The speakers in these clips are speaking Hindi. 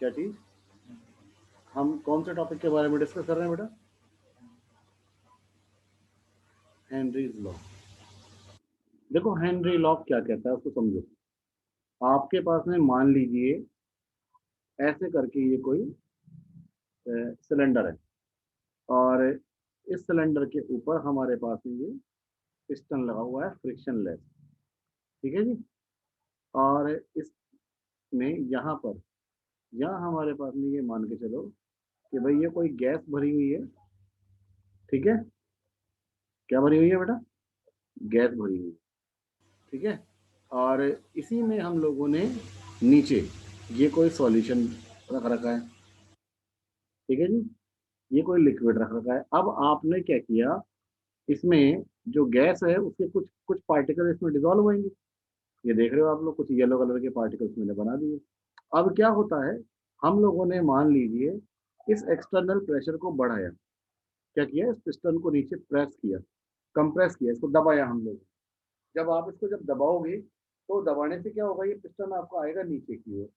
क्या चीज? हम कौन से टॉपिक के बारे में डिस्कस कर रहे हैं बेटा? Henry's law. देखो हेनरी लॉ क्या कहता है उसको समझो। आपके पास में मान लीजिए ऐसे करके ये कोई सिलेंडर है और इस सिलेंडर के ऊपर हमारे पास में ये पिस्टन लगा हुआ है फ्रिक्शनलेस। ठीक है जी। और इसमें यहाँ पर हमारे पास में ये मान के चलो कि भाई ये कोई गैस भरी हुई है। ठीक है, क्या भरी हुई है बेटा? गैस भरी हुई है। ठीक है, और इसी में हम लोगों ने नीचे ये कोई सॉल्यूशन रख रखा है। ठीक है जी, ये कोई लिक्विड रख रखा है। अब आपने क्या किया, इसमें जो गैस है उसके कुछ कुछ पार्टिकल इसमें डिजोल्व होंगे। ये देख रहे हो आप लोग, कुछ येलो कलर के पार्टिकल्स मैंने बना दिए। अब क्या होता है, हम लोगों ने मान लीजिए इस एक्सटर्नल प्रेशर को बढ़ाया। क्या किया, इस पिस्टन को नीचे प्रेस किया, कंप्रेस किया, इसको दबाया हम लोग। जब आप इसको जब दबाओगे तो दबाने से क्या होगा, ये पिस्टन आपका आएगा नीचे की ओर।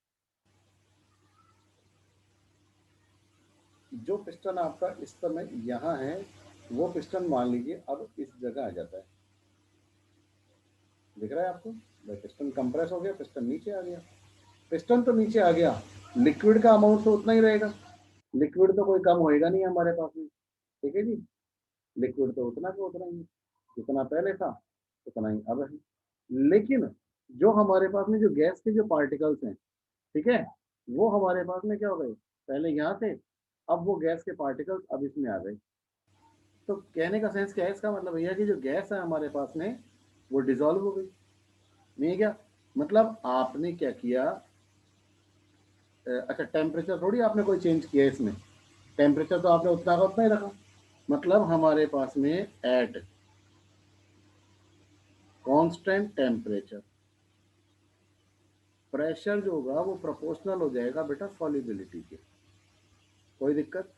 जो पिस्टन आपका इस समय यहाँ है वो पिस्टन मान लीजिए अब इस जगह आ जाता है। दिख रहा है आपको? पिस्टन कंप्रेस हो गया, पिस्टन नीचे आ गया। पिस्टन तो नीचे आ गया, लिक्विड का अमाउंट तो उतना ही रहेगा। लिक्विड तो कोई कम होएगा नहीं हमारे पास में। ठीक है जी, लिक्विड तो उतना का उतना ही है, जितना पहले था उतना ही अब है। लेकिन जो हमारे पास में जो गैस के जो पार्टिकल्स हैं, ठीक है, वो हमारे पास में क्या हो गए, पहले यहाँ थे, अब वो गैस के पार्टिकल्स अब इसमें आ गए। तो कहने का सेंस क्या है, इसका मतलब भैया कि जो गैस है हमारे पास में वो डिजोल्व हो गई। नहीं है क्या? मतलब आपने क्या किया, अच्छा टेम्परेचर थोड़ी आपने कोई चेंज किया इसमें, टेम्परेचर तो आपने उतना का उतना ही रखा। मतलब हमारे पास में एट कांस्टेंट टेम्परेचर प्रेशर जो होगा वो प्रोपोर्शनल हो जाएगा बेटा सॉल्युबिलिटी के। कोई दिक्कत?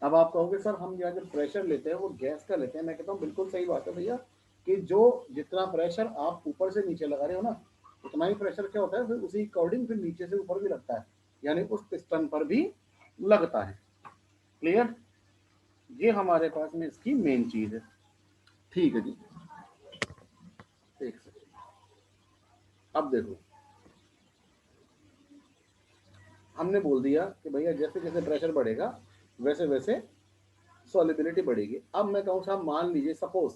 अब आप कहोगे सर हम यहाँ जो प्रेशर लेते हैं वो गैस का लेते हैं। मैं कहता हूँ बिल्कुल सही बात है भैया, कि जो जितना प्रेशर आप ऊपर से नीचे लगा रहे हो ना, उतना ही प्रेशर क्या होता है फिर उसी अकॉर्डिंग फिर नीचे से ऊपर भी लगता है, यानी उस पिस्टन पर भी लगता है। क्लियर? ये हमारे पास में इसकी मेन चीज है। ठीक है जी, एक सेकंड। अब देखो, हमने बोल दिया कि भैया जैसे जैसे प्रेशर बढ़ेगा वैसे वैसे सॉल्युबिलिटी बढ़ेगी। अब मैं कहूँ साहब मान लीजिए सपोज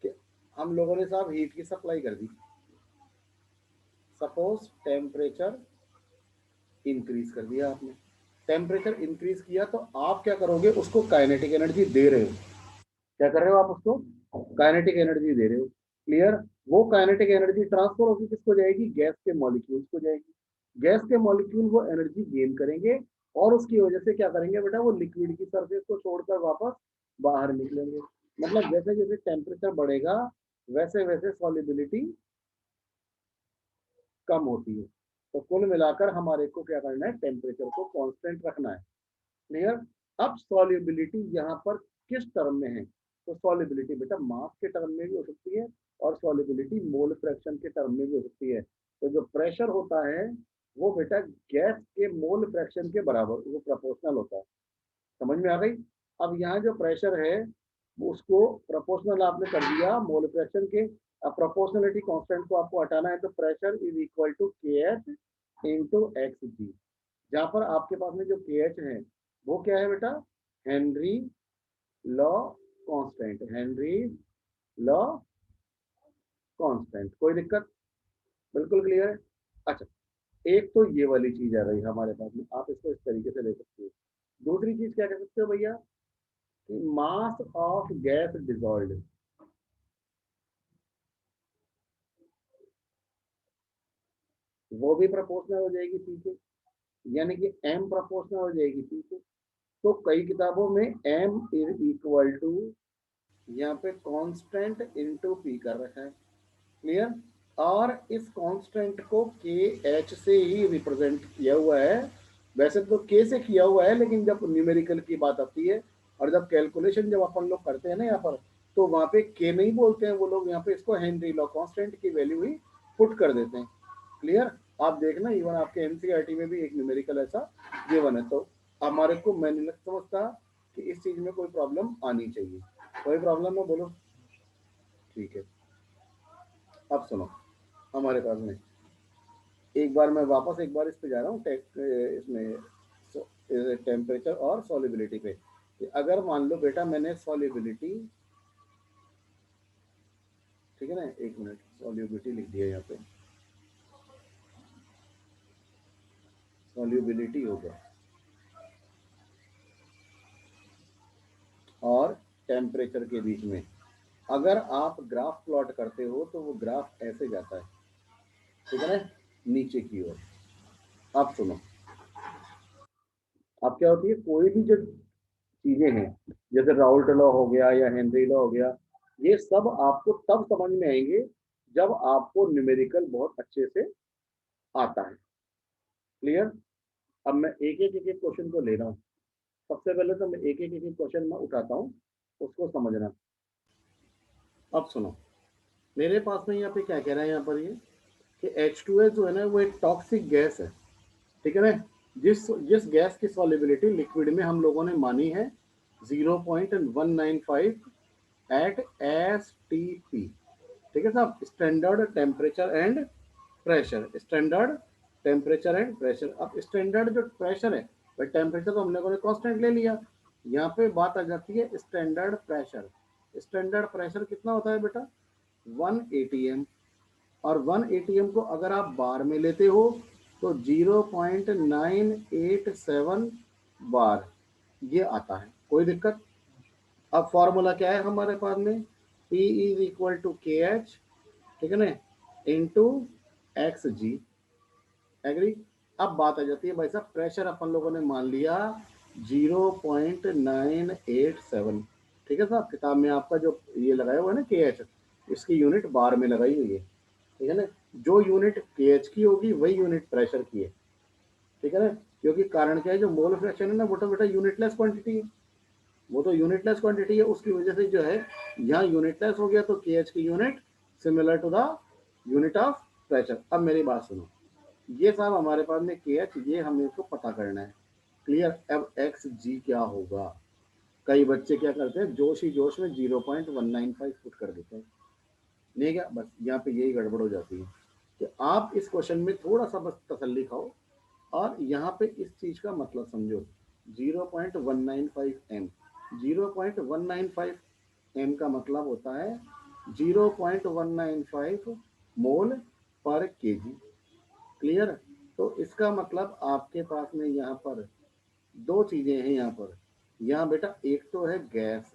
कि हम लोगों ने साहब हीट की सप्लाई कर दी, सपोज टेम्परेचर इंक्रीज कर दिया आपने। टेम्परेचर इंक्रीज किया तो आप क्या करोगे, उसको काइनेटिक एनर्जी दे रहे हो। क्या कर रहे हो आप, उसको काइनेटिक एनर्जी दे रहे हो। क्लियर? वो काइनेटिक एनर्जी ट्रांसफर होगी किसको जाएगी, गैस के मॉलिक्यूल्स को जाएगी। गैस के मॉलिक्यूल वो एनर्जी गेन करेंगे और उसकी वजह से क्या करेंगे बेटा, वो लिक्विड की सरफेस को छोड़कर वापस बाहर निकलेंगे। मतलब जैसे जैसे टेम्परेचर बढ़ेगा वैसे वैसे सॉल्युबिलिटी कम होती है। तो कुल मिलाकर हमारे को क्या करना है, टेम्परेचर को कांस्टेंट रखना है। क्लियर? अब सॉल्युबिलिटी यहाँ पर किस टर्म में है, तो सॉल्युबिलिटी बेटा मास के टर्म में भी हो सकती है और सॉल्युबिलिटी मोल फ्रैक्शन के टर्म में भी हो सकती है। तो जो प्रेशर होता है वो बेटा गैस के मोल फ्रैक्शन के बराबर, वो प्रोपोर्शनल होता है। समझ में आ गई? अब यहाँ जो प्रेशर है उसको प्रोपोर्शनल आपने कर दिया मोल फ्रैक्शन के। अब प्रोपोर्शनलिटी कांस्टेंट को आपको हटाना है तो प्रेशर इज इक्वल टू के एच इंटू एक्स जी। जहां पर आपके पास में जो के एच है वो क्या है बेटा, Henry law constant, Henry law constant. कोई दिक्कत? बिल्कुल क्लियर है। अच्छा, एक तो ये वाली चीज आ रही है हमारे पास में, आप इसको इस तरीके से ले सकते हो। दूसरी चीज क्या कर सकते हो भैया, कि मास ऑफ गैस डिजॉल्व, वो भी प्रोपोर्शनल हो जाएगी पी के, यानी कि एम प्रोपोर्शनल हो जाएगी पी के। तो कई किताबों में एम इज इक्वल टू यहाँ पे कांस्टेंट इनटू पी कर रखा है। क्लियर? और इस कांस्टेंट को के एच से ही रिप्रेजेंट किया हुआ है। वैसे तो के से किया हुआ है, लेकिन जब न्यूमेरिकल की बात आती है और जब कैलकुलेशन जब अपन लोग करते हैं ना यहाँ पर, तो वहां पे के नहीं बोलते हैं वो लोग, यहाँ पे इसको हेनरी लॉ कांस्टेंट की वैल्यू ही पुट कर देते हैं। क्लियर? आप देखना इवन आपके एनसीईआरटी में भी एक न्यूमेरिकल ऐसा गिवन है। तो हमारे को, मैं नहीं समझता कि इस चीज में कोई प्रॉब्लम आनी चाहिए। कोई प्रॉब्लम है बोलो? ठीक है, अब सुनो हमारे पास में एक बार मैं वापस एक बार इस पे जा रहा हूँ इसमें टेम्परेचर और सॉल्युबिलिटी पे। कि अगर मान लो बेटा मैंने सॉल्युबिलिटी, ठीक है ना, एक मिनट, सॉल्युबिलिटी लिख दिया यहाँ पे, सॉल्युबिलिटी हो गया और टेम्परेचर के बीच में अगर आप ग्राफ प्लॉट करते हो तो वो ग्राफ ऐसे जाता है, ठीक है ना, नीचे की ओर। आप सुनो, अब क्या होती है, कोई भी जो चीजें हैं जैसे राउल्ट लॉ हो गया या हेनरी लॉ हो गया, ये सब आपको तब समझ में आएंगे जब आपको न्यूमेरिकल बहुत अच्छे से आता है। क्लियर? अब मैं एक एक क्वेश्चन को ले रहा हूँ। सबसे पहले तो मैं एक एक क्वेश्चन में उठाता हूँ, उसको समझना। अब सुनो, मेरे पास में यहाँ पे क्या कह रहा है यहाँ पर ये कि H2S जो है ना वो एक टॉक्सिक गैस है, ठीक है ना। जिस जिस गैस की सॉल्युबिलिटी लिक्विड में हम लोगों ने मानी है 0.195 एट STP, ठीक है साहब, standard temperature and pressure. Standard temperature and pressure. अब स्टैंडर्ड जो प्रेशर है, भाई टेम्परेचर तो हम लोगों ने कांस्टेंट ले लिया, यहाँ पे बात आ जाती है स्टैंडर्ड प्रेशर। स्टैंडर्ड प्रेशर कितना होता है बेटा? 1 atm। और 1 atm को अगर आप बार में लेते हो तो 0.987 बार ये आता है। कोई दिक्कत? अब फॉर्मूला क्या है हमारे पास में? P is equal to KH, ठीक है ना, इंटू XG। एग्री? अब बात आ जाती है भाई साहब, प्रेशर अपन लोगों ने मान लिया 0.987, ठीक है साहब। किताब में आपका जो ये लगाया हुआ है ना KH, इसकी यूनिट बार में लगाई हुई है, ठीक है ना। जो यूनिट KH की होगी वही यूनिट प्रेशर की है, ठीक है ना। क्योंकि कारण क्या है, जो मोल फ्रैक्शन है ना वो तो बेटा यूनिटलेस क्वांटिटी है, वो तो यूनिटलेस क्वांटिटी है, उसकी वजह से जो है यहाँ यूनिटलेस हो गया, तो KH की unit similar to the unit of pressure. अब मेरी बात सुनो, ये साहब हमारे पास में KH, ये हमें इसको पता करना है। क्लियर? अब XG क्या होगा? कई बच्चे क्या करते हैं, जोश ही जोश में 0.195 पुट कर देते हैं, नहीं क्या? बस यहाँ पे यही गड़बड़ हो जाती है कि आप इस क्वेश्चन में थोड़ा सा बस तसल्ली खाओ और यहाँ पे इस चीज का मतलब समझो। 0.195 एम, 0.195 एम का मतलब होता है 0.195 मोल पर केजी। क्लियर? तो इसका मतलब आपके पास में यहाँ पर दो चीजें हैं यहाँ पर। यहाँ बेटा एक तो है गैस,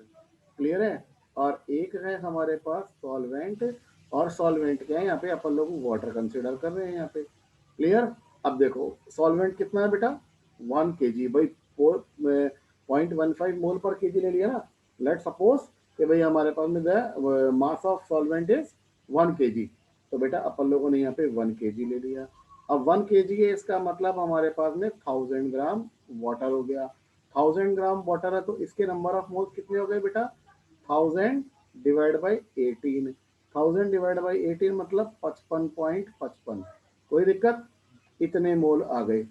क्लियर है, और एक है हमारे पास सॉल्वेंट। और सॉल्वेंट क्या है यहाँ पे, अपन लोग वाटर कंसिडर कर रहे हैं यहाँ पे। क्लियर? अब देखो सॉल्वेंट कितना है बेटा, 1 kg, भाई 0.15 मोल पर केजी ले लिया ना। लेट सपोज कि भाई हमारे पास में mass of solvent is 1 kg, तो बेटा अपन लोगों ने यहाँ पे 1 kg ले लिया। अब 1 kg है, इसका मतलब हमारे पास में 1000 ग्राम वाटर हो गया। 1000 ग्राम वाटर है तो इसके नंबर ऑफ मोल्स कितने हो गए बेटा? 1000 डिवाइड बाई 18। 1000 डिवाइड बाई 18 मतलब 55.55। कोई दिक्कत? इतने मोल आ गए,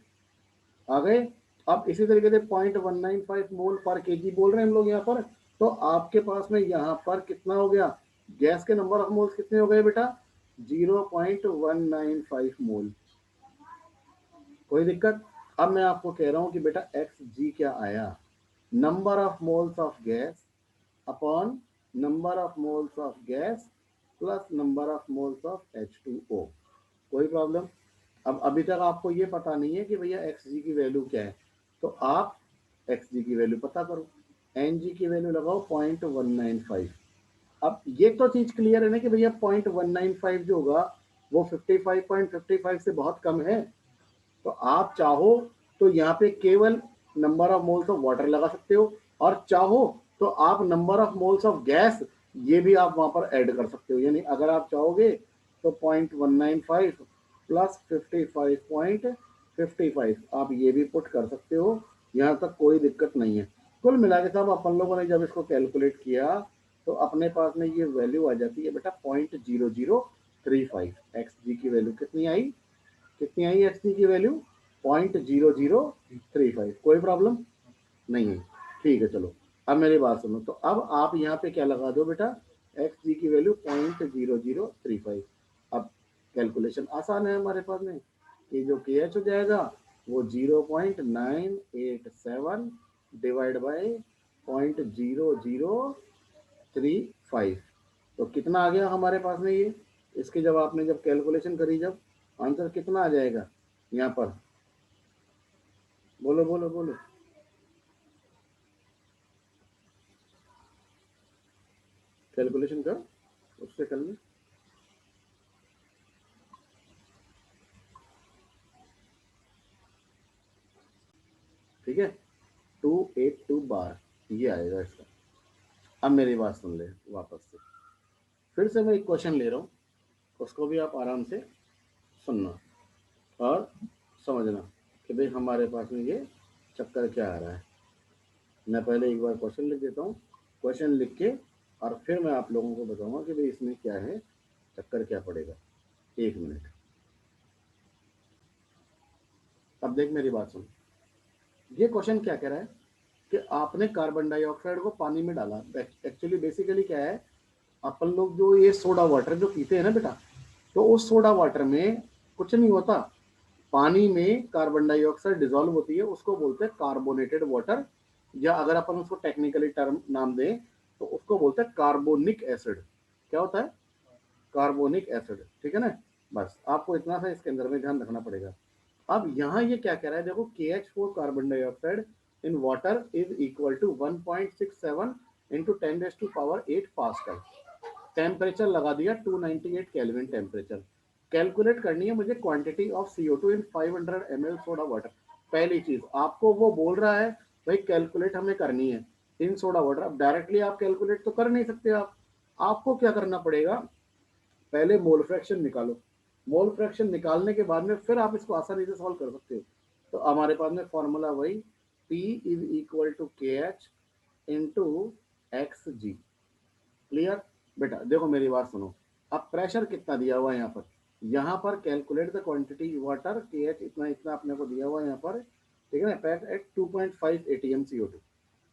आ गए। अब इसी तरीके से 0.195 मोल पर केजी बोल रहे हैं हम लोग यहाँ पर, तो आपके पास में यहाँ पर कितना हो गया? गैस के नंबर ऑफ मोल्स कितने हो गए बेटा? 0.195 मोल। कोई दिक्कत? अब मैं आपको कह रहा हूं कि बेटा XG क्या आया? Number of moles of gas upon number of moles of gas plus number of moles of H2O। कोई प्रॉब्लम? अब अभी तक आपको ये पता नहीं है कि भैया XG की वैल्यू क्या है, तो आप XG की वैल्यू पता करो। NG की वैल्यू लगाओ 0.195। अब ये तो चीज क्लियर है ना कि भैया 0.195 जो होगा वो 55.55 से बहुत कम है। तो आप चाहो तो यहाँ पे केवल number of moles of water लगा सकते हो, और चाहो तो आप number of moles of gas ये भी आप वहां पर ऐड कर सकते हो। यानी अगर आप चाहोगे तो 0.195 प्लस 55.55 आप ये भी पुट कर सकते हो, यहाँ तक कोई दिक्कत नहीं है। कुल मिला के साहब अपन लोगों ने जब इसको कैलकुलेट किया तो अपने पास में ये वैल्यू आ जाती है बेटा 0.0035। XG की वैल्यू कितनी आई? कितनी आई एच की वैल्यू 0.0035। कोई प्रॉब्लम नहीं है, ठीक है। चलो अब मेरी बात सुनो, तो अब आप यहाँ पे क्या लगा दो बेटा, एक्स जी की वैल्यू 0.0035। अब कैलकुलेशन आसान है हमारे पास में, कि जो के एच हो जाएगा वो 0.987 डिवाइड बाई 0.0035। तो कितना आ गया हमारे पास में ये, इसकी जब आपने जब कैलकुलेशन करी, जब आंसर कितना आ जाएगा यहाँ पर, बोलो बोलो बोलो। कैलकुलेशन कर, उससे कर ले। ठीक है, 282 बार ये आएगा इसका। अब मेरी बात सुन ले वापस से, फिर से मैं एक क्वेश्चन ले रहा हूँ, उसको भी आप आराम से सुनना और समझना कि भाई हमारे पास में ये चक्कर क्या आ रहा है। मैं पहले एक बार क्वेश्चन लिख देता हूँ, क्वेश्चन लिख के और फिर मैं आप लोगों को बताऊंगा कि भाई इसमें क्या है, चक्कर क्या पड़ेगा। एक मिनट। अब देख मेरी बात सुन, ये क्वेश्चन क्या कह रहा है कि आपने कार्बन डाइऑक्साइड को पानी में डाला। एक्चुअली बेसिकली क्या है, अपन लोग जो ये सोडा वाटर जो पीते हैं ना बेटा, तो उस सोडा वाटर में कुछ नहीं होता, पानी में कार्बन डाइऑक्साइड डिजोल्व होती है, उसको बोलते हैं कार्बोनेटेड वाटर, या अगर अपन उसको टेक्निकली टर्म नाम दें तो उसको बोलते हैं कार्बोनिक एसिड। क्या होता है, कार्बोनिक एसिड, ठीक है ना। बस आपको इतना सा इसके अंदर में ध्यान रखना पड़ेगा। अब यहाँ ये क्या कह रहा है, देखो KH4 carbon dioxide in water is equal to 1.67 into 10⁸ pascal. Temperature लगा दिया 298 केल्विन टेम्परेचर। कैलकुलेट करनी है मुझे quantity of CO2 in 500 ml soda water. पहली चीज आपको वो बोल रहा है भाई कैलकुलेट हमें करनी है इन सोडा वाटर। अब डायरेक्टली आप कैलकुलेट तो कर नहीं सकते, आप आपको क्या करना पड़ेगा, पहले मोल फ्रैक्शन निकालो। मोल फ्रैक्शन निकालने के बाद में फिर आप इसको आसानी से सॉल्व कर सकते हो। तो हमारे पास में फॉर्मूला वही P is equal to KH into XG। Clear बेटा, देखो मेरी बात सुनो, अब प्रेशर कितना दिया हुआ है यहाँ पर, यहाँ पर calculate the quantity water KH इतना इतना अपने को दिया हुआ है यहाँ पर, ठीक है ना, पैक एट 2.5 ATM CO2,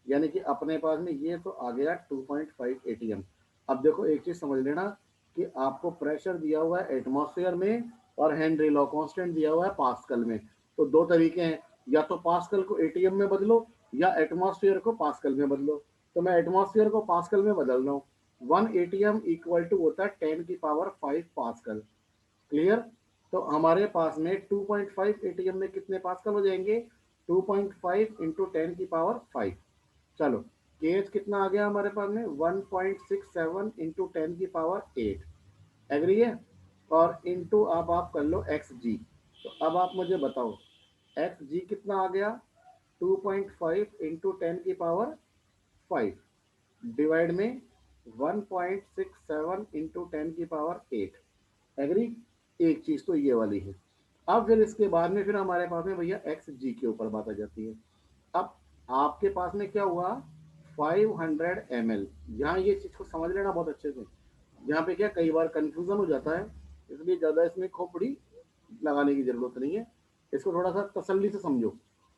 यानी कि अपने पास में ये तो आ गया 2.5 ATM। अब देखो एक चीज समझ लेना कि आपको प्रेशर दिया हुआ है एटमॉस्फेयर में और हेनरी लॉ कांस्टेंट दिया हुआ है पास्कल में। तो दो तरीके हैं, या तो पास्कल को ATM में बदलो या एटमॉस्फेयर को पास्कल में बदलो। तो मैं एटमॉस्फेयर को पास्कल में बदल रहा हूँ। 1 ATM इक्वल टू होता है 10⁵ पास्कल। क्लियर। तो हमारे पास में 2.5 ATM में कितने पास्कल हो जाएंगे, 2.5 इंटू 10⁵। चलो केएच कितना आ गया हमारे पास में 1.67 इंटू 10⁸ एग्री है। और इंटू आप कर लो एक्स जी। तो अब आप मुझे बताओ एक्स जी कितना आ गया, 2.5 इंटू 10⁵ डिवाइड में 1.67 इंटू 10⁸। एग्री। एक चीज तो ये वाली है। अब फिर इसके बाद में फिर हमारे पास में भैया एक्स जी के ऊपर बात आ जाती है। अब आपके पास में क्या हुआ 500 ml। यहाँ ये चीज को समझ लेना बहुत अच्छे से, यहाँ पे क्या कई बार कंफ्यूजन हो जाता है, इसलिए ज्यादा इसमें खोपड़ी लगाने की जरूरत नहीं है। इसको थोड़ा सा तसल्ली से समझो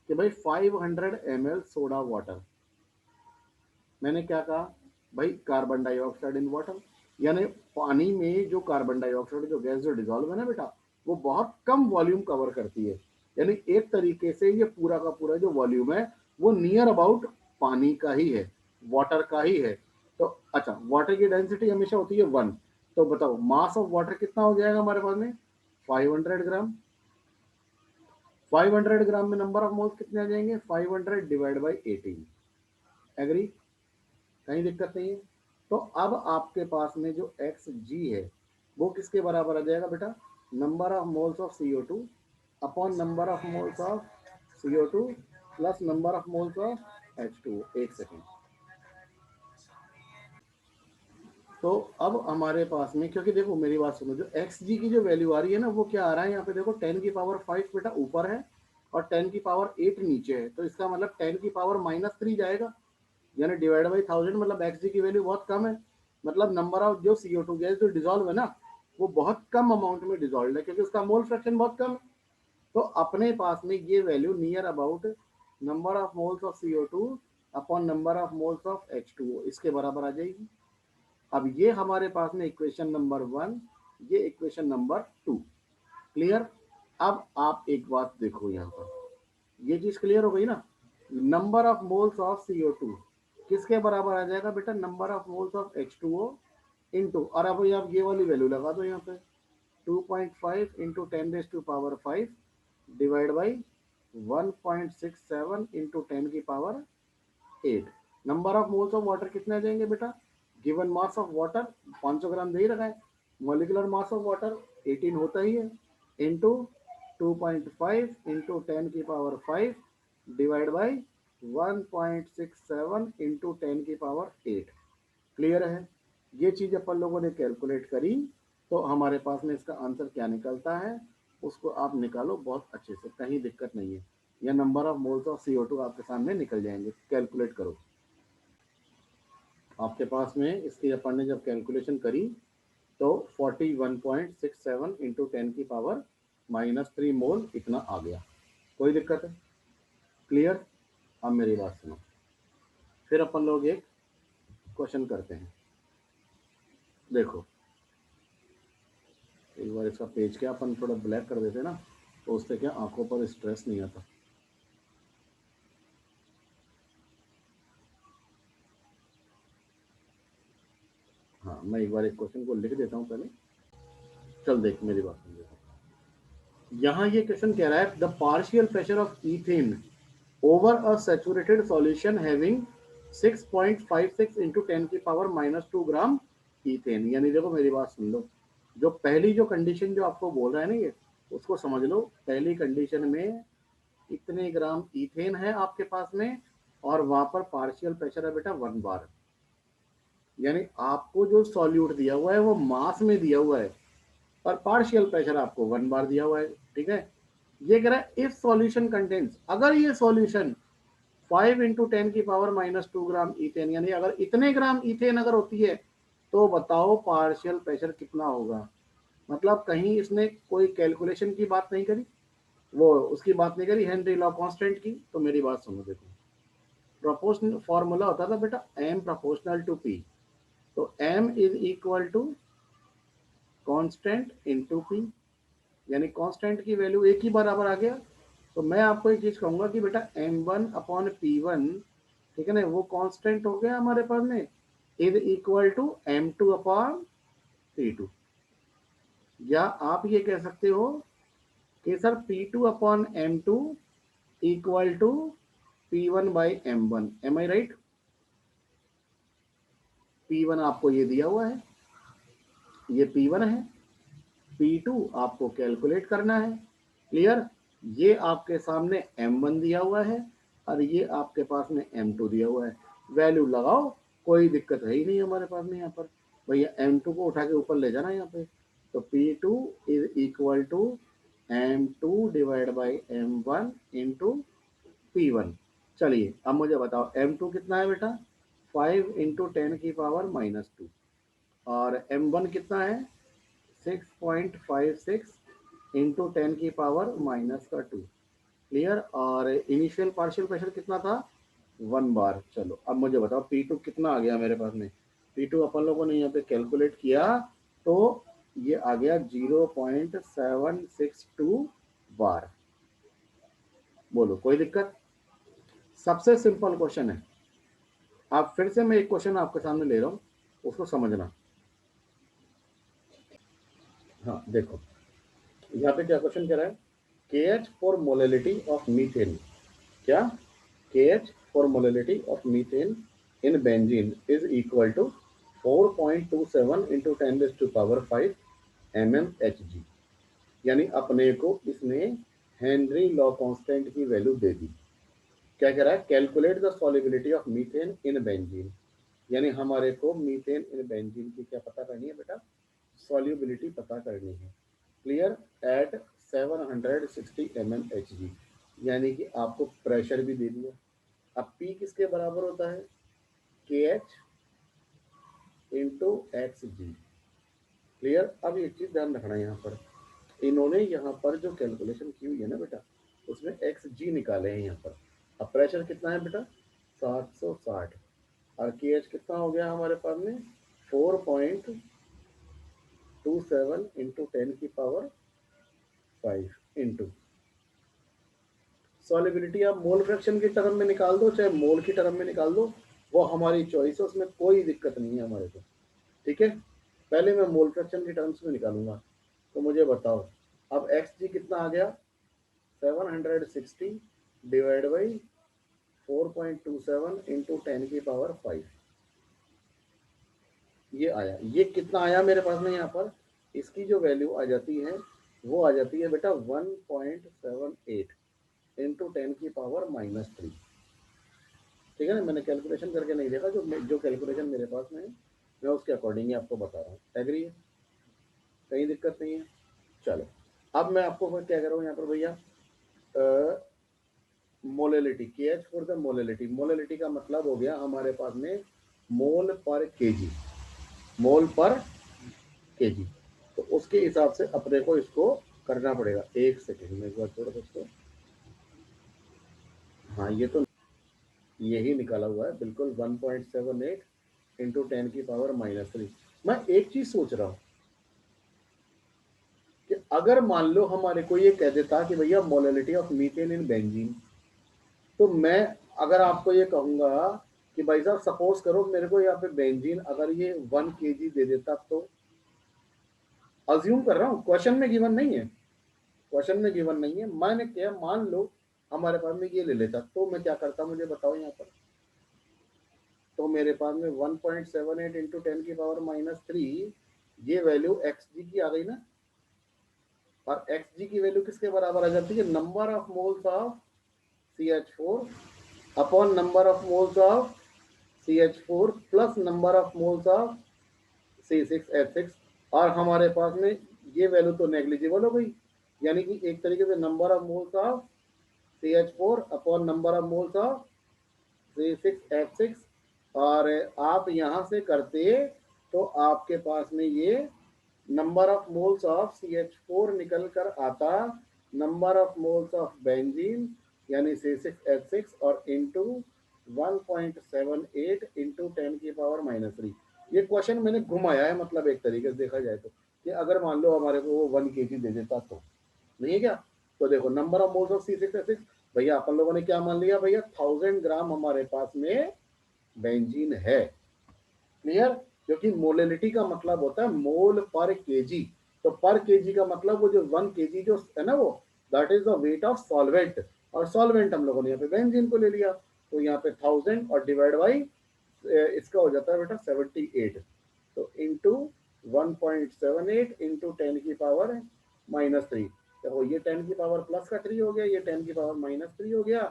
कि भाई 500 ml सोडा वाटर, मैंने क्या कहा भाई कार्बन डाइऑक्साइड इन वाटर, यानी पानी में जो कार्बन डाइऑक्साइड जो गैस जो डिजोल्व है ना बेटा, वो बहुत कम वॉल्यूम कवर करती है। यानी एक तरीके से ये पूरा का पूरा जो वॉल्यूम है वो नियर अबाउट पानी का ही है, वाटर का ही है। तो अच्छा, वाटर की डेंसिटी हमेशा होती है 1। तो बताओ मास ऑफ वाटर कितना हो जाएगा हमारे पास में 500 ग्राम। 500 ग्राम में नंबर ऑफ मोल्स कितने आ जाएंगे 500 डिवाइड बाई 18। एग्री, कहीं दिक्कत नहीं है। तो अब आपके पास में जो एक्स जी है वो किसके बराबर आ जाएगा बेटा, number of moles of CO2 upon number of moles of CO2 plus number of moles of H2। एक सेकेंड। तो अब हमारे पास में, क्योंकि देखो मेरी बात सुनो, जो एक्स जी की जो वैल्यू आ रही है ना वो क्या आ रहा है यहाँ पे, देखो 10⁵ बेटा ऊपर है और 10⁸ नीचे है। तो इसका मतलब 10⁻³ जाएगा, यानी डिवाइड बाई 1000, मतलब एक्स जी की वैल्यू बहुत कम है। मतलब नंबर ऑफ जो CO2 गैस जो डिजोल्व है ना वो बहुत कम अमाउंट में डिजोल्व है, क्योंकि उसका मोल फ्रैक्शन बहुत कम है। तो अपने पास में ये value near about number of moles of CO2 upon number of moles of H2O इसके बराबर आ जाएगी। अब ये हमारे पास में इक्वेशन नंबर 1, ये इक्वेशन नंबर 2। क्लियर। अब आप एक बात देखो, यहाँ पर ये चीज क्लियर हो गई ना। Number of moles of CO2 किसके बराबर आ जाएगा बेटा, number of moles of H2O into, और अब आप ये वाली वैल्यू लगा दो यहाँ पे 2.5 into 10⁵ divide by 1.67 into 10⁸। Number of moles of water कितने आ जाएंगे बेटा, गिवन मास ऑफ वाटर 500 ग्राम दे ही रखा है, मोलिकुलर मास ऑफ वाटर 18 होता ही है, into 2.5 into 10⁵ divide by 1.67 into 10⁸। Clear है। ये चीज अपन लोगों ने कैलकुलेट करी, तो हमारे पास में इसका आंसर क्या निकलता है उसको आप निकालो बहुत अच्छे से, कहीं दिक्कत नहीं है। या number of moles of CO2 आपके सामने निकल जाएंगे, कैलकुलेट करो। आपके पास में इसकी अपन ने जब कैलकुलेशन करी तो 41.67 इंटू 10⁻³ मोल इतना आ गया। कोई दिक्कत है? क्लियर। अब मेरी बात सुनो, फिर अपन लोग एक क्वेश्चन करते हैं। देखो एक बार इसका पेज क्या अपन थोड़ा ब्लैक कर देते ना, तो उससे क्या आंखों पर स्ट्रेस नहीं आता। हाँ, मैं एक बार एक क्वेश्चन को लिख देता हूँ पहले। चल देख मेरी बात सुन, देखो यहाँ ये क्वेश्चन कह रहा है the partial pressure of ethane over a saturated solution having 6.56 into 10⁻² gram ethane. यानी देखो मेरी बात सुन लो, जो पहली जो कंडीशन जो आपको बोल रहा है ना, ये उसको समझ लो। पहली कंडीशन में इतने ग्राम ईथेन है आपके पास में, और वहां पर पार्शियल प्रेशर है बेटा 1 बार। यानी आपको जो सॉल्यूट दिया हुआ है वो मास में दिया हुआ है, और पार्शियल प्रेशर आपको 1 बार दिया हुआ है। ठीक है। ये कह रहा है इफ सॉल्यूशन कंटेंस, अगर ये सॉल्यूशन 5 इंटू 10⁻² ग्राम ईथेन, यानी अगर इतने ग्राम ईथेन अगर होती है तो बताओ पार्शियल प्रेशर कितना होगा। मतलब कहीं इसने कोई कैलकुलेशन की बात नहीं करी, वो उसकी बात नहीं करी, हेनरी लॉ कांस्टेंट की। तो मेरी बात सुनो, देखो प्रोपोर्शनल फॉर्मूला होता था बेटा m प्रोपोर्शनल टू p। तो m is equal to constant into p, यानी कांस्टेंट की वैल्यू एक ही बराबर आ गया। तो मैं आपको एक चीज कहूंगा कि बेटा m1 अपॉन p1, ठीक है ना, वो कांस्टेंट हो गया हमारे पास में, is equal to m2 upon p2। या आप ये कह सकते हो कि sir p2 upon m2 equal to p1 by m1। Am I right? P1 आपको ये दिया हुआ है, ये P1 है, P2 आपको कैलकुलेट करना है। क्लियर। ये आपके सामने M1 दिया हुआ है, और ये आपके पास में M2 दिया हुआ है। वैल्यू लगाओ, कोई दिक्कत है ही नहीं हमारे पास में। यहाँ पर भैया M2 को उठा के ऊपर ले जाना यहाँ पे। तो P2 is equal to M2 divide by M1 into P1। चलिए अब मुझे बताओ M2 कितना है बेटा, 5 इंटू 10⁻², और M1 कितना है 6.56 इंटू 10⁻²। क्लियर। और इनिशियल पार्शियल प्रेशर कितना था, 1 बार। चलो अब मुझे बताओ P2 कितना आ गया मेरे पास में। P2 अपन लोगों ने यहाँ पे कैलकुलेट किया तो ये आ गया 0.762 बार। बोलो कोई दिक्कत? सबसे सिंपल क्वेश्चन है। आप फिर से मैं एक क्वेश्चन आपके सामने ले रहा हूँ, उसको समझना। हाँ देखो यहाँ पे क्या क्वेश्चन कह रहा है, KH for molality of methane. क्या? KH for molality of methane in benzene is equal to 4.27 into 10⁵ mmHg। यानी अपने को इसने हेनरी लॉ कांस्टेंट की वैल्यू दे दी। क्या कह रहा है, calculate the solubility of methane in benzene. यानी हमारे को मीथेन इन बेंजीन की क्या पता करनी है बेटा, सॉल्युबिलिटी पता करनी है। क्लियर। एट 760 mmHg, यानी कि आपको प्रेशर भी दे दिया। अब P किसके बराबर होता है, KH इंटू XG। क्लियर। अब एक चीज ध्यान रखना है यहाँ पर, इन्होंने यहाँ पर जो कैलकुलेशन की हुई है ना बेटा, उसमें XG निकाले हैं यहाँ पर। अब प्रेशर कितना है बेटा, 760, और KH कितना हो गया हमारे पास में, 4.27 इंटू 10⁵ इंटू सॉलिबिलिटी। आप मोल फ्रैक्शन की टर्म में निकाल दो चाहे मोल की टर्म में निकाल दो, वो हमारी चॉइस है, उसमें कोई दिक्कत नहीं है हमारे को, ठीक है। पहले मैं मोल फ्रैक्शन की टर्म्स में निकालूंगा। तो मुझे बताओ अब XG कितना आ गया, 760 डिवाइड बाई 4.27 इंटू 10⁵ ये आया। ये कितना आया मेरे पास में यहाँ पर, इसकी जो वैल्यू आ जाती है वो आ जाती है बेटा 1.78 इंटू 10⁻⁻3। ठीक है ना, मैंने कैलकुलेशन करके नहीं देखा, जो कैलकुलेशन मेरे पास में है मैं उसके अकॉर्डिंग ही आपको बता रहा हूँ। एग्री है, कहीं दिक्कत नहीं है। चलो अब मैं आपको फिर क्या कर रहा हूँ यहाँ पर भैया, molality, KH for the molality. Molality का मतलब हो गया हमारे पास में मोल पर केजी, मोल पर केजी। तो उसके हिसाब से अपने को इसको करना पड़ेगा। एक सेकेंड में एक बार थोड़ा दोस्तों, हाँ ये तो यही निकाला हुआ है बिल्कुल, 1.78 इंटू 10⁻⁻3। मैं एक चीज सोच रहा हूँ कि अगर मान लो हमारे को ये कह देता कि भैया molality of methane in benzene, तो मैं अगर आपको ये कहूंगा कि भाई साहब सपोज करो मेरे को यहाँ पे बेंजीन अगर ये 1 kg दे देता, तो अज्यूम कर रहा हूँ, क्वेश्चन में गिवन नहीं है, क्वेश्चन में गिवन नहीं है, मैंने क्या मान लो हमारे पास में ये ले लेता, तो मैं क्या करता मुझे बताओ यहाँ पर। तो मेरे पास में 1.78 इंटू 10⁻⁻3 ये वैल्यू XG की आ गई ना, और XG की वैल्यू किसके बराबर आ जाती है, number of moles of CH4 upon number of moles of CH4 plus number of moles of C6H6। और हमारे पास में ये वैल्यू तो नेग्लिजिबल हो गई, यानी कि एक तरीके से number of moles of CH4 upon number of moles of C6H6। और आप यहाँ से करते तो आपके पास में ये number of moles of CH4 निकल कर आता number of moles of benzene यानी C6H6 और इंटू 1.78 इंटू 10⁻⁻3। ये क्वेश्चन मैंने घुमाया है, मतलब एक तरीके से देखा जाए तो, कि अगर मान लो हमारे को वो 1 kg दे देता तो, नहीं है क्या। तो देखो number of moles of C6H6 भैया अपन लोगों ने क्या मान लिया भैया, 1000 ग्राम हमारे पास में बेंजीन है। क्लियर, क्योंकि मोलेलिटी का मतलब होता है मोल पर केजी। तो पर केजी का मतलब वो जो 1 kg जो है ना, वो that is the weight of solvent, और सॉल्वेंट हम लोगों ने यहाँ पे बेंजीन को ले लिया, तो यहाँ पे 1000 और डिवाइड बाई इसका हो जाता है बेटा 78, तो इंटू 1.78 इंटू 10⁻⁻3। देखो ये 10⁻+3 हो गया, ये 10⁻⁻3 हो गया,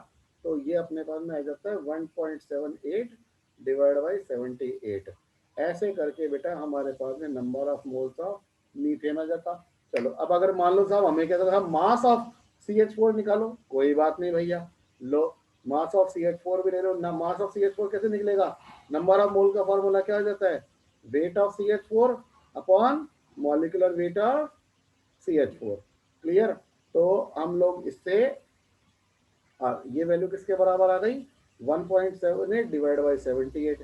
तो ये अपने पास में आ जाता है 1.78 डिवाइड बाई 78। ऐसे करके बेटा हमारे पास में number of moles of methane आ जाता। चलो अब अगर मान लो साहब हमें कहता था मास ऑफ CH4 निकालो, कोई बात नहीं भैया, लो मास ऑफ CH4 भी ले लो ना। मास ऑफ CH4 कैसे निकलेगा, नंबर ऑफ मोल का फॉर्मूला क्या हो जाता है, weight of CH4 upon molecular weight of CH4। Clear, तो हम लोग इससे ये वैल्यू किसके बराबर आ गई, 1.78 डिवाइड बाई 78।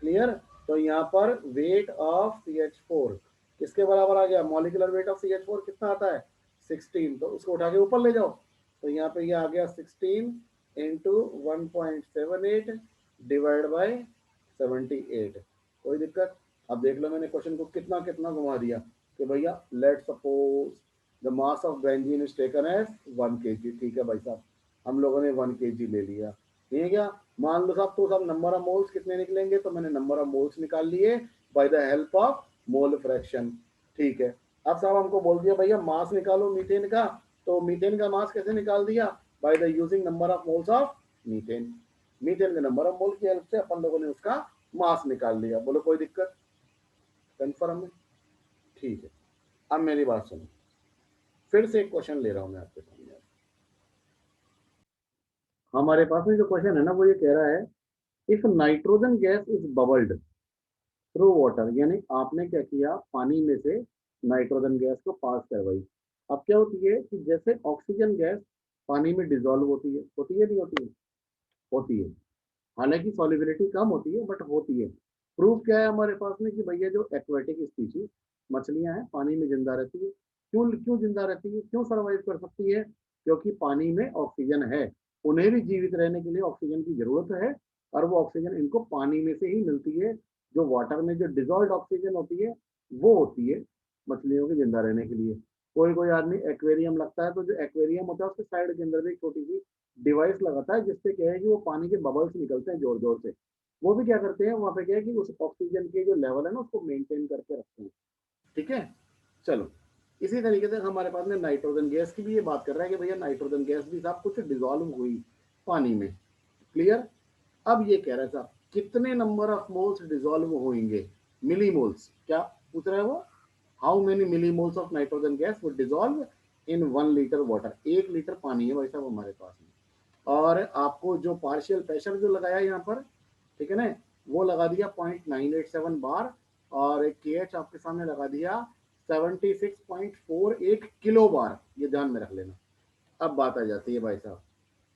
क्लियर, तो यहाँ पर वेट ऑफ CH4 किसके बराबर आ गया, मॉलिक्यूलर वेट ऑफ CH4 कितना आता है 16, तो उसको उठा के ऊपर ले जाओ, तो यहाँ पे ये आ गया 16 इंटू 1.78 डिवाइड बाई 78। कोई दिक्कत। अब देख लो मैंने क्वेश्चन को कितना कितना घुमा दिया कि भैया let suppose the mass of benzene is taken as 1 kg। ठीक है भाई साहब, हम लोगों ने 1 kg ले लिया, ठीक है क्या। मान लो साहब तो सब नंबर ऑफ मोल्स कितने निकलेंगे, तो मैंने नंबर ऑफ मोल्स निकाल लिए by the help of mole fraction. ठीक है, अब साहब हमको बोल दिया भैया मास निकालो मीथेन का, तो मीथेन का मास कैसे निकाल दिया, by the using number of moles of methane. Methane के नंबर ऑफ मोल की हेल्प से अपन लोगों ने उसका मास निकाल लिया। बोलो कोई दिक्कत, कंफर्म है। ठीक है, अब मेरी बात सुनो, फिर से एक क्वेश्चन ले रहा हूं मैं आपके सामने। हमारे पास में जो क्वेश्चन है ना वो ये कह रहा है, if nitrogen gas is bubbled through water, यानी आपने क्या किया पानी में से नाइट्रोजन गैस को पास करवाई, अब क्या होती है कि जैसे ऑक्सीजन गैस पानी में डिजोल्व होती है नहीं होती है? होती है। हालांकि सॉल्युबिलिटी कम होती है बट होती है। प्रूफ क्या है हमारे पास में कि भैया जो एक्वेटिक स्पीशीज मछलियां हैं पानी में जिंदा रहती है। क्यों क्यों जिंदा रहती है, क्यों सर्वाइव कर सकती है? क्योंकि पानी में ऑक्सीजन है। उन्हें भी जीवित रहने के लिए ऑक्सीजन की जरूरत है, और वो ऑक्सीजन इनको पानी में से ही मिलती है। जो वाटर में जो डिजॉल्व ऑक्सीजन होती है वो होती है मछलियों के जिंदा रहने के लिए। कोई कोई आदमी एक्वेरियम लगता है, तो जो एक्वेरियम होता है उसके साइड के अंदर भी एक छोटी सी डिवाइस लगाता है, जिससे क्या है कि वो पानी के बबल्स निकलते हैं जोर जोर से। वो भी क्या करते हैं, वहां पे क्या है कि उस ऑक्सीजन के जो लेवल है ना उसको मेंटेन करके रखते हैं। ठीक है, चलो। इसी तरीके से हमारे पास में नाइट्रोजन गैस की भी ये बात कर रहा है कि भैया नाइट्रोजन गैस भी साहब कुछ डिजोल्व हुई पानी में। क्लियर। अब ये कह रहा है साहब कितने नंबर ऑफ मोल्स डिजोल्व होंगे, मिली मोल्स क्या पूछ रहा है वो? How many milli moles of nitrogen gas would dissolve in 1 litre water? 1 litre पानी है भाई साहब हमारे पास में, और आपको जो पार्शियल प्रेशर जो लगाया यहाँ पर, ठीक है ना, वो लगा दिया 0.987 बार, और के एच आपके सामने लगा दिया 76.48 किलो बार। ये ध्यान में रख लेना। अब बात आ जाती है भाई साहब,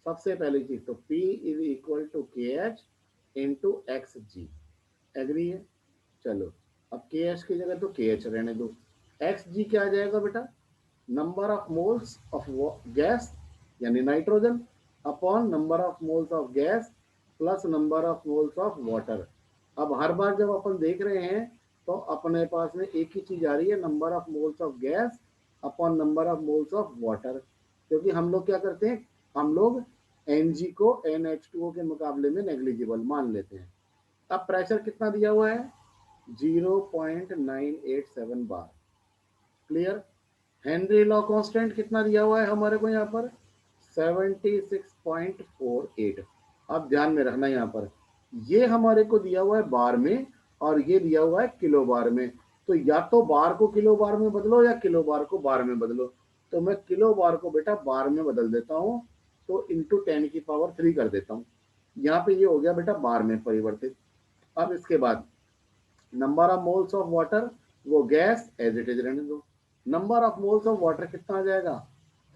सबसे पहली चीज तो P इज इक्वल टू के एच इंटू एक्स जी। एग्री है? चलो, अब के एच की जगह तो के एच रहने दो। एक्स जी क्या आ जाएगा बेटा? Number of moles of gas यानी nitrogen upon number of moles of gas plus number of moles of water. अब हर बार जब अपन देख रहे हैं तो अपने पास में एक ही चीज आ रही है, number of moles of gas upon number of moles of water. क्योंकि हम लोग क्या करते हैं, हम लोग एन को NH2O के मुकाबले में नेग्लिजिबल मान लेते हैं। अब प्रेशर कितना दिया हुआ है? 0.987 बार। क्लियर। हेनरी लॉ कांस्टेंट कितना दिया हुआ है हमारे को यहाँ पर? 76.48। अब ध्यान में रखना यहाँ पर, ये हमारे को दिया हुआ है बार में और ये दिया हुआ है किलो बार में। तो या तो बार को किलो बार में बदलो या किलो बार को बार में बदलो। तो मैं किलो बार को बेटा बार में बदल देता हूँ, तो इंटू 10⁻³ कर देता हूँ। यहाँ पे ये हो गया बेटा बार में परिवर्तित। अब इसके बाद number of moles of water, वो गैस एज इट इज रहने दो। Number of moles of water कितना आ जाएगा?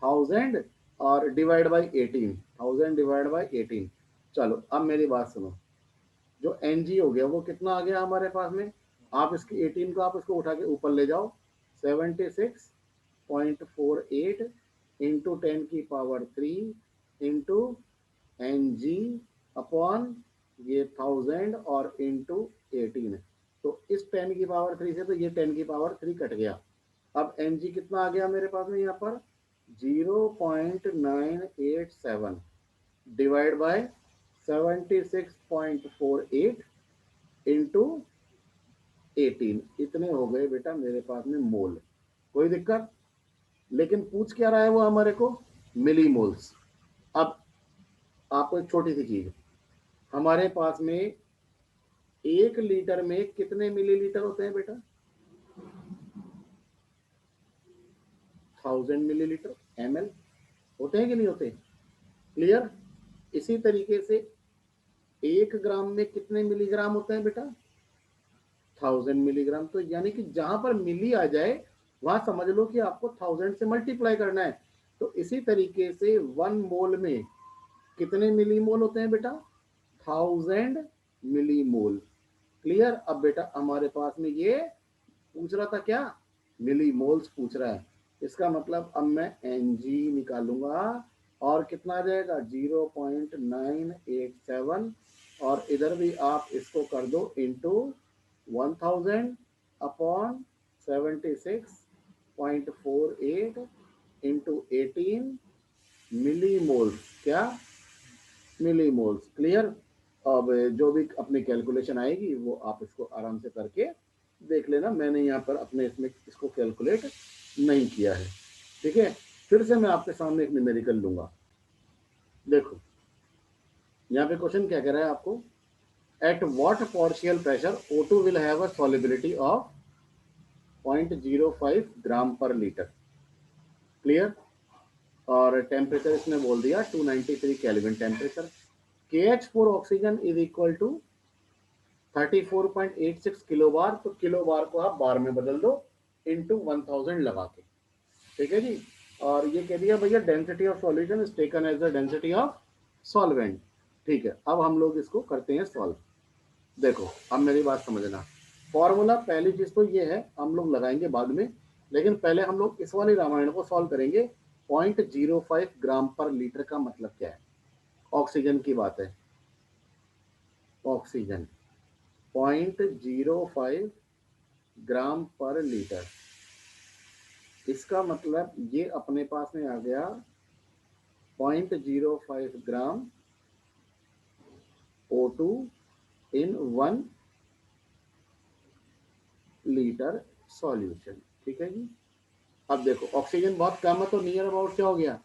1000 और डिवाइड बाई 18। 1000 divide by 18। चलो अब मेरी बात सुनो, जो एन जी हो गया वो कितना आ गया हमारे पास में? आप इसके 18 को आप इसको उठा के ऊपर ले जाओ, 76.48 into 10⁻³ into N G upon ये 1000 और इंटू 18। तो इस 10⁻³ से तो ये 10⁻³ कट गया। अब एन जी कितना आ गया मेरे पास में यहाँ पर? 0.987 डिवाइड बाय 76.48 इंटू 18। इतने हो गए बेटा मेरे पास में मोल। कोई दिक्कत? लेकिन पूछ क्या रहा है वो हमारे को? मिली मोल्स। अब आपको एक छोटी सी चीज, हमारे पास में 1 लीटर में कितने मिलीलीटर होते हैं बेटा? 1000 मिलीलीटर ml होते हैं कि नहीं होते? क्लियर। इसी तरीके से 1 ग्राम में कितने मिलीग्राम होते हैं बेटा? 1000 मिलीग्राम। तो यानी कि जहां पर मिली आ जाए वहां समझ लो कि आपको 1000 से मल्टीप्लाई करना है। तो इसी तरीके से 1 मोल में कितने मिली मोल होते हैं बेटा? 1000 मिली मोल। क्लियर। अब बेटा हमारे पास में ये पूछ रहा था क्या? मिली मोल्स पूछ रहा है। इसका मतलब अब मैं एन जी निकालूंगा और कितना आ जाएगा? 0.987, और इधर भी आप इसको कर दो इंटू 1000 अपॉन 76.48 इंटू 18 मिली मोल्स। क्या? मिली मोल्स। क्लियर। अब जो भी अपनी कैलकुलेशन आएगी वो आप इसको आराम से करके देख लेना। मैंने यहाँ पर अपने इसमें इसको कैलकुलेट नहीं किया है। ठीक है, फिर से मैं आपके सामने एक न्यूमेरिकल लूंगा। देखो यहाँ पे क्वेश्चन क्या कह रहा है आपको? At what partial pressure O2 will have a solubility of 0.05 gram per litre. Clear. और टेम्परेचर इसने बोल दिया 293 kelvin temperature. KH for oxygen is equal to 34.86 kilo bar. तो किलो बार को आप बार में बदल दो इंटू 1000 लगा के। ठीक है जी। और ये कह दिया भैया density of solution is taken as the density of solvent. ठीक है, अब हम लोग इसको करते हैं सॉल्व। देखो अब मेरी बात समझना, फॉर्मूला पहली चीज तो ये है, हम लोग लगाएंगे बाद में, लेकिन पहले हम लोग इस वाली रामायण को सॉल्व करेंगे। 0.05 ग्राम पर लीटर का मतलब क्या है? ऑक्सीजन की बात है, ऑक्सीजन 0.05 ग्राम पर लीटर, इसका मतलब ये अपने पास में आ गया 0.05 ग्राम O2 इन 1 लीटर सॉल्यूशन। ठीक है जी। अब देखो ऑक्सीजन बहुत कम है तो नियर अबाउट क्या हो गया,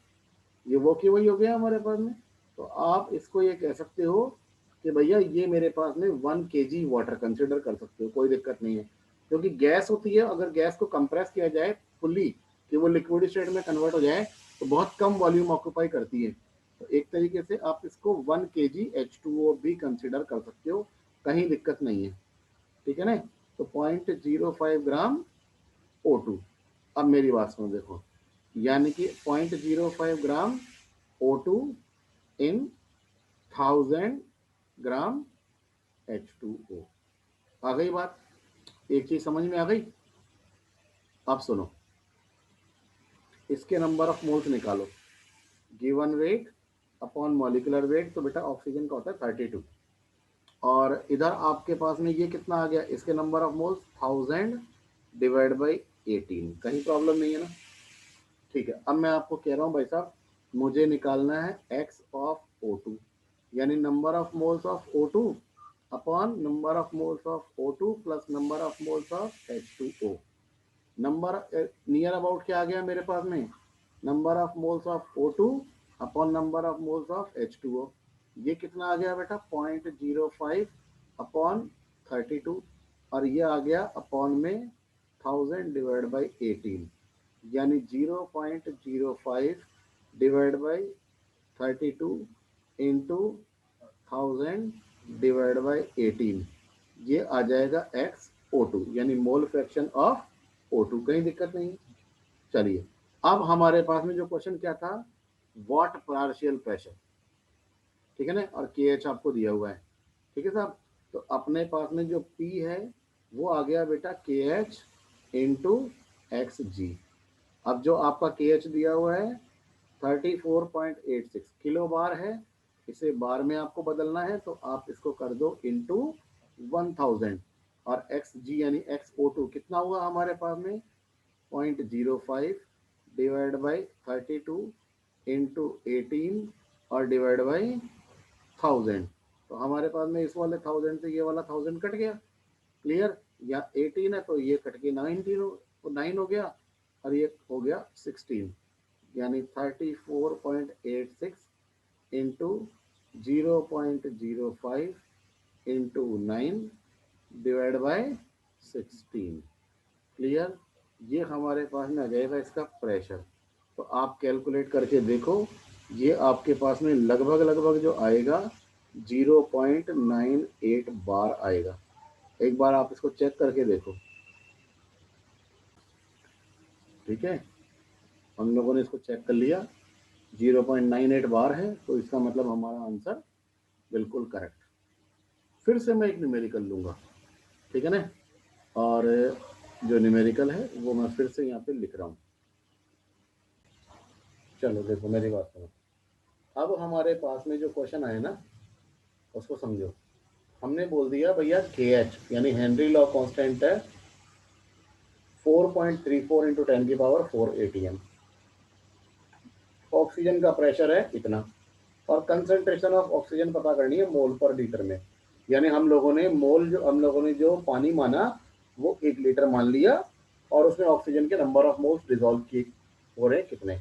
ये वो की वही हो गया हमारे पास में। तो आप इसको ये कह सकते हो कि भैया ये मेरे पास में 1 kg वाटर कंसिडर कर सकते हो, कोई दिक्कत नहीं है। क्योंकि गैस होती है, अगर गैस को कंप्रेस किया जाए फुल्ली कि वो लिक्विड स्टेट में कन्वर्ट हो जाए तो बहुत कम वॉल्यूम ऑक्यूपाई करती है। तो एक तरीके से आप इसको 1 kg H2O भी कंसिडर कर सकते हो, कहीं दिक्कत नहीं है। ठीक है ना। तो 0.05 ग्राम O2। अब मेरी बात सुनो, देखो यानी कि 0.05 ग्राम O2 इन 1000 ग्राम H2O। आ गई बात, एक चीज समझ में आ गई। अब सुनो, इसके नंबर ऑफ मोल्स निकालो, given weight upon molecular weight. तो बेटा ऑक्सीजन का होता है 32, और इधर आपके पास में ये कितना आ गया, इसके number of moles 1000 divide by 18। कहीं प्रॉब्लम नहीं है ना। ठीक है, अब मैं आपको कह रहा हूँ भाई साहब, मुझे निकालना है x ऑफ O2, यानी number of moles of O2 upon number of moles of O2 plus number of moles of H2O। Number near about क्या आ गया मेरे पास में, number of moles of O2 upon number of moles of H2O। ये कितना आ गया बेटा, 0.05 अपॉन 32, और ये आ गया अपॉन में 1000 डिवाइड बाई 18, यानी 0.05 divide by 32 into 1000 divide by 18, ये आ जाएगा XO2, यानी मोल फ्रैक्शन ऑफ O2। कहीं दिक्कत नहीं। चलिए, अब हमारे पास में जो क्वेश्चन क्या था, व्हाट पार्शियल प्रेशर, ठीक है ना, और KH आपको दिया हुआ है। ठीक है साहब, तो अपने पास में जो P है वो आ गया बेटा KH इंटू XG। अब जो आपका KH दिया हुआ है 34.86 किलो बार है, इसे बार में आपको बदलना है तो आप इसको कर दो इंटू 1000, और XG यानी XO2 कितना हुआ हमारे पास में 0.05 डिवाइड बाई 32 इंटू 18 और डिवाइड बाई 1000। तो हमारे पास में इस वाले 1000 से ये वाला 1000 कट गया। क्लियर, या 18 है तो ये कट के 9 हो गया, और ये हो गया 16, यानी 34.86 into 0.05 into 9 divide by 16। Clear, ये हमारे पास में आ जाएगा इसका प्रेशर। तो आप कैलकुलेट करके देखो, ये आपके पास में लगभग लगभग जो आएगा 0.98 बार आएगा। एक बार आप इसको चेक करके देखो। ठीक है, हम लोगों ने इसको चेक कर लिया, 0.98 बार है, तो इसका मतलब हमारा आंसर बिल्कुल करेक्ट। फिर से मैं एक न्यूमेरिकल लूँगा, ठीक है ना, और जो न्यूमेरिकल है वो मैं फिर से यहाँ पे लिख रहा हूँ। चलो देखो मेरी बात सुनो, अब हमारे पास में जो क्वेश्चन आए ना उसको समझो। हमने बोल दिया भैया KH यानी हेनरी लॉ कांस्टेंट है 4.34 इंटू 10 की पावर 4 ATM। ऑक्सीजन का प्रेशर है इतना, और कंसंट्रेशन ऑफ ऑक्सीजन पता करनी है मोल पर लीटर में। यानी हम लोगों ने जो पानी माना वो 1 लीटर मान लिया, और उसमें ऑक्सीजन के नंबर ऑफ मोल्स डिजोल्व किए हो रहे कितने।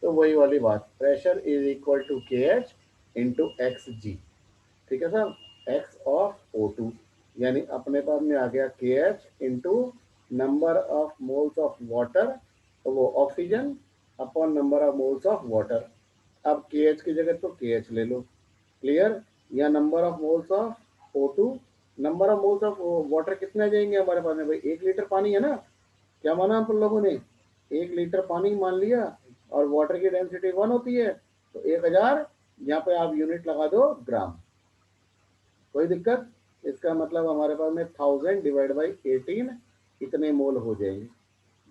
तो वही वाली बात, pressure is equal to KH into XG। ठीक है सर, X ऑफ O2, यानी अपने पास में आ गया KH into number of moles of water, तो वो oxygen upon number of moles of water. अब KH की जगह तो KH ले लो। क्लियर, या number of moles of O2, number of moles of water कितने आ जाएंगे हमारे पास में भाई, 1 लीटर पानी है ना, क्या माना आप लोगों ने, 1 लीटर पानी मान लिया और वाटर की डेंसिटी 1 होती है, तो 1000 यहाँ पे आप यूनिट लगा दो ग्राम, कोई दिक्कत? इसका मतलब हमारे पास में 1000 डिवाइड बाई 18 इतने मोल हो जाएंगे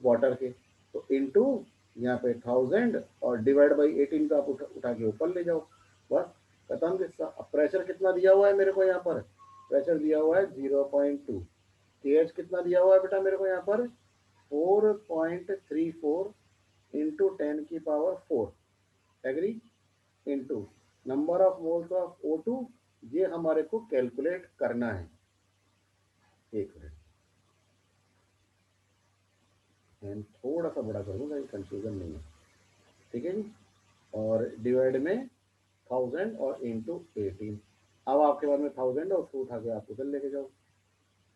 वाटर के। तो इनटू यहाँ पे 1000 और डिवाइड बाई 18 का आप उठा के ऊपर ले जाओ, बस खत्म किस्सा। अब प्रेशर कितना दिया हुआ है मेरे को यहाँ पर? प्रेशर दिया हुआ है 0.2। केएच कितना दिया हुआ है बेटा मेरे को यहाँ पर? 4.34 इंटू 10⁴ एग्री, into number of moles of O2, ये हमारे को कैलकुलेट करना है। एक मिनट, मैं थोड़ा सा बड़ा कर दूंगा, कंफ्यूजन नहीं है, ठीक है जी। और डिवाइड में 1000 और इंटू 18। अब आपके पास में 1000 और उसको उठा के आप उधर लेके जाओ,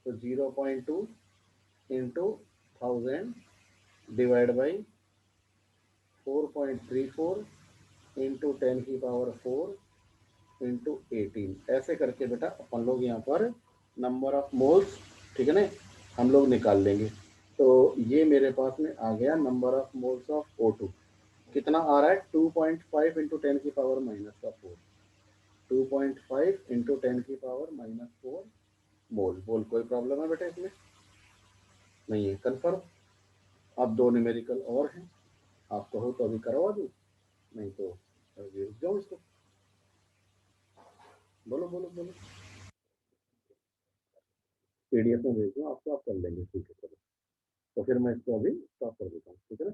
तो 0.2 into 1000 divide by 4.34 into 10⁴ into 18, ऐसे करके बेटा अपन लोग यहाँ पर नंबर ऑफ मोल्स, ठीक है ना, हम लोग निकाल लेंगे। तो ये मेरे पास में आ गया number of moles of O2, कितना आ रहा है? 2.5 इंटू 10⁻⁻4, 2.5 इंटू 10⁻⁻4 मोल। बोल, कोई प्रॉब्लम है बेटा इसमें? नहीं है, कन्फर्म? अब 2 न्यूमेरिकल और हैं, आप कहो तो अभी करवा दूँ, नहीं तो अभी रुक जाओ इसको। बोलो बोलो बोलो, PDF में भेज दूँ आपको, आप कर लेंगे, ठीक है चलो। तो फिर मैं इसको अभी स्टॉप कर देता हूँ, ठीक है ना।